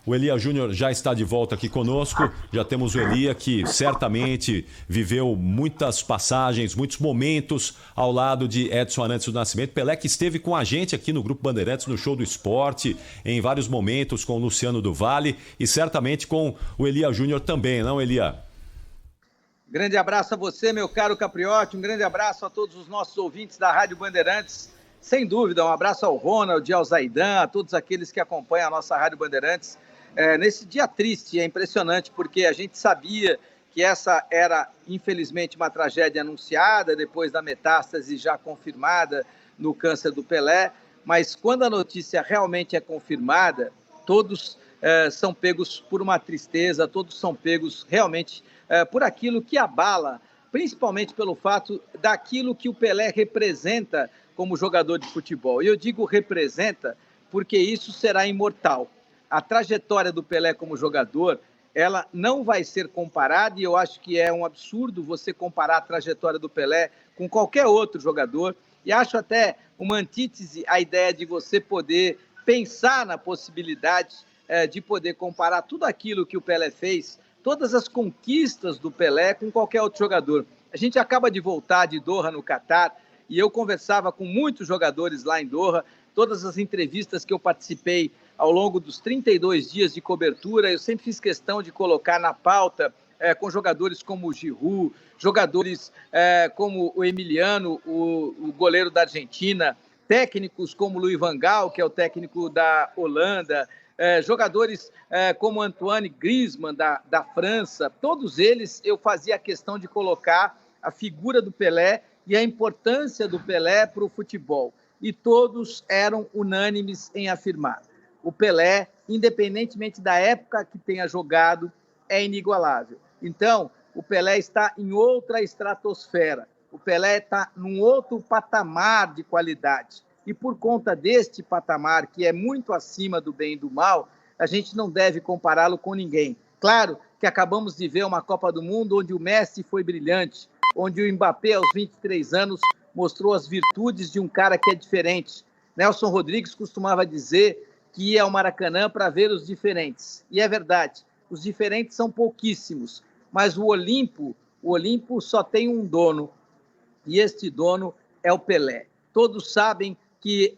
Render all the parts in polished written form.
O Elia Júnior já está de volta aqui conosco. Já temos o Elia, que certamente viveu muitas passagens, muitos momentos ao lado de Edson Arantes do Nascimento. Pelé, que esteve com a gente aqui no Grupo Bandeirantes, no Show do Esporte, em vários momentos com o Luciano do Vale e certamente com o Elia Júnior também, não, Elia? Grande abraço a você, meu caro Capriotti. Um grande abraço a todos os nossos ouvintes da Rádio Bandeirantes. Sem dúvida, um abraço ao Ronald, ao Zaidan, a todos aqueles que acompanham a nossa Rádio Bandeirantes. Nesse dia triste, é impressionante, porque a gente sabia que essa era, infelizmente, uma tragédia anunciada, depois da metástase já confirmada no câncer do Pelé, mas quando a notícia realmente é confirmada, todos são pegos por uma tristeza, todos são pegos realmente por aquilo que abala, principalmente pelo fato daquilo que o Pelé representa como jogador de futebol. E eu digo representa porque isso será imortal. A trajetória do Pelé como jogador, ela não vai ser comparada, e eu acho que é um absurdo você comparar a trajetória do Pelé com qualquer outro jogador, e acho até uma antítese a ideia de você poder pensar na possibilidade de poder comparar tudo aquilo que o Pelé fez, todas as conquistas do Pelé com qualquer outro jogador. A gente acaba de voltar de Doha, no Catar, e eu conversava com muitos jogadores lá em Doha, todas as entrevistas que eu participei ao longo dos 32 dias de cobertura, eu sempre fiz questão de colocar na pauta com jogadores como o Giroud, jogadores como o Emiliano, o goleiro da Argentina, técnicos como o Louis van Gaal, que é o técnico da Holanda, jogadores como Antoine Griezmann, da França, todos eles eu fazia questão de colocar a figura do Pelé e a importância do Pelé para o futebol. E todos eram unânimes em afirmar: o Pelé, independentemente da época que tenha jogado, é inigualável. Então, o Pelé está em outra estratosfera. O Pelé está num outro patamar de qualidade. E por conta deste patamar, que é muito acima do bem e do mal, a gente não deve compará-lo com ninguém. Claro que acabamos de ver uma Copa do Mundo onde o Messi foi brilhante, onde o Mbappé, aos 23 anos, mostrou as virtudes de um cara que é diferente. Nelson Rodrigues costumava dizer que ia ao Maracanã para ver os diferentes. E é verdade, os diferentes são pouquíssimos, mas o Olimpo só tem um dono, e este dono é o Pelé. Todos sabem que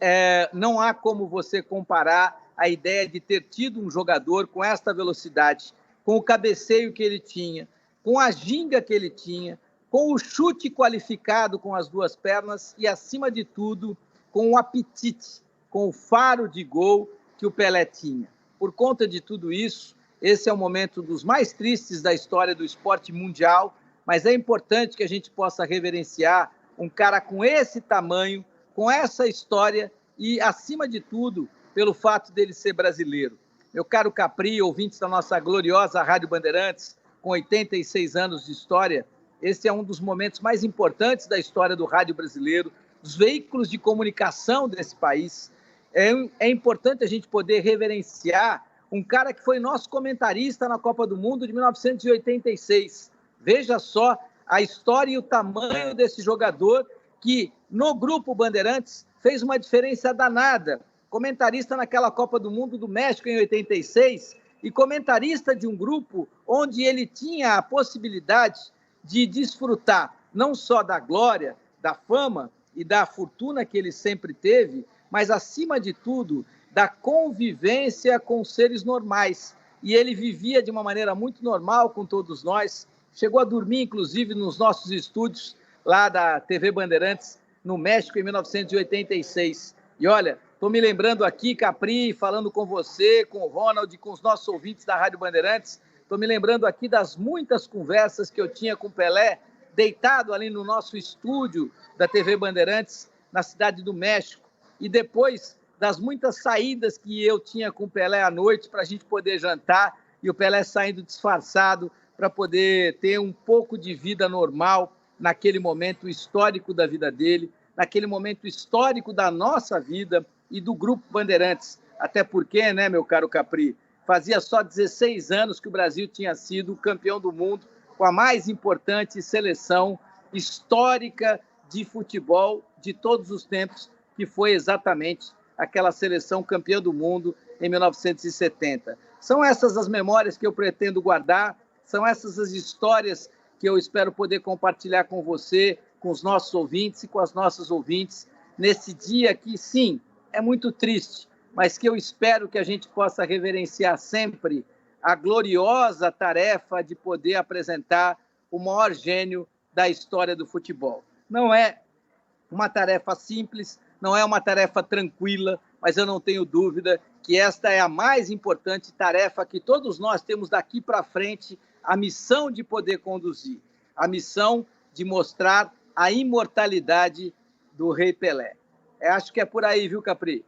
não há como você comparar a ideia de ter tido um jogador com esta velocidade, com o cabeceio que ele tinha, com a ginga que ele tinha, com o chute qualificado com as duas pernas e, acima de tudo, com o apetite, com o faro de gol que o Pelé tinha. Por conta de tudo isso, esse é o momento dos mais tristes da história do esporte mundial, mas é importante que a gente possa reverenciar um cara com esse tamanho, com essa história e, acima de tudo, pelo fato dele ser brasileiro. Meu caro Capri, ouvintes da nossa gloriosa Rádio Bandeirantes, com 86 anos de história, esse é um dos momentos mais importantes da história do rádio brasileiro, dos veículos de comunicação desse país. É importante a gente poder reverenciar um cara que foi nosso comentarista na Copa do Mundo de 1986. Veja só a história e o tamanho desse jogador que, no Grupo Bandeirantes, fez uma diferença danada. Comentarista naquela Copa do Mundo do México em 86 e comentarista de um grupo onde ele tinha a possibilidade de desfrutar não só da glória, da fama e da fortuna que ele sempre teve, mas, acima de tudo, da convivência com seres normais. E ele vivia de uma maneira muito normal com todos nós, chegou a dormir, inclusive, nos nossos estúdios lá da TV Bandeirantes, no México, em 1986. E olha, estou me lembrando aqui, Capri, falando com você, com o Ronald, com os nossos ouvintes da Rádio Bandeirantes, estou me lembrando aqui das muitas conversas que eu tinha com o Pelé, deitado ali no nosso estúdio da TV Bandeirantes, na cidade do México. E depois das muitas saídas que eu tinha com o Pelé à noite para a gente poder jantar, e o Pelé saindo disfarçado para poder ter um pouco de vida normal naquele momento histórico da vida dele, naquele momento histórico da nossa vida e do Grupo Bandeirantes. Até porque, né, meu caro Capri, fazia só 16 anos que o Brasil tinha sido campeão do mundo com a mais importante seleção histórica de futebol de todos os tempos, que foi exatamente aquela seleção campeã do mundo em 1970. São essas as memórias que eu pretendo guardar, são essas as histórias que eu espero poder compartilhar com você, com os nossos ouvintes e com as nossas ouvintes, nesse dia que, sim, é muito triste, mas que eu espero que a gente possa reverenciar sempre a gloriosa tarefa de poder apresentar o maior gênio da história do futebol. Não é uma tarefa simples, não é uma tarefa tranquila, mas eu não tenho dúvida que esta é a mais importante tarefa que todos nós temos daqui para frente, a missão de poder conduzir, a missão de mostrar a imortalidade do Rei Pelé. Acho que é por aí, viu, Capri?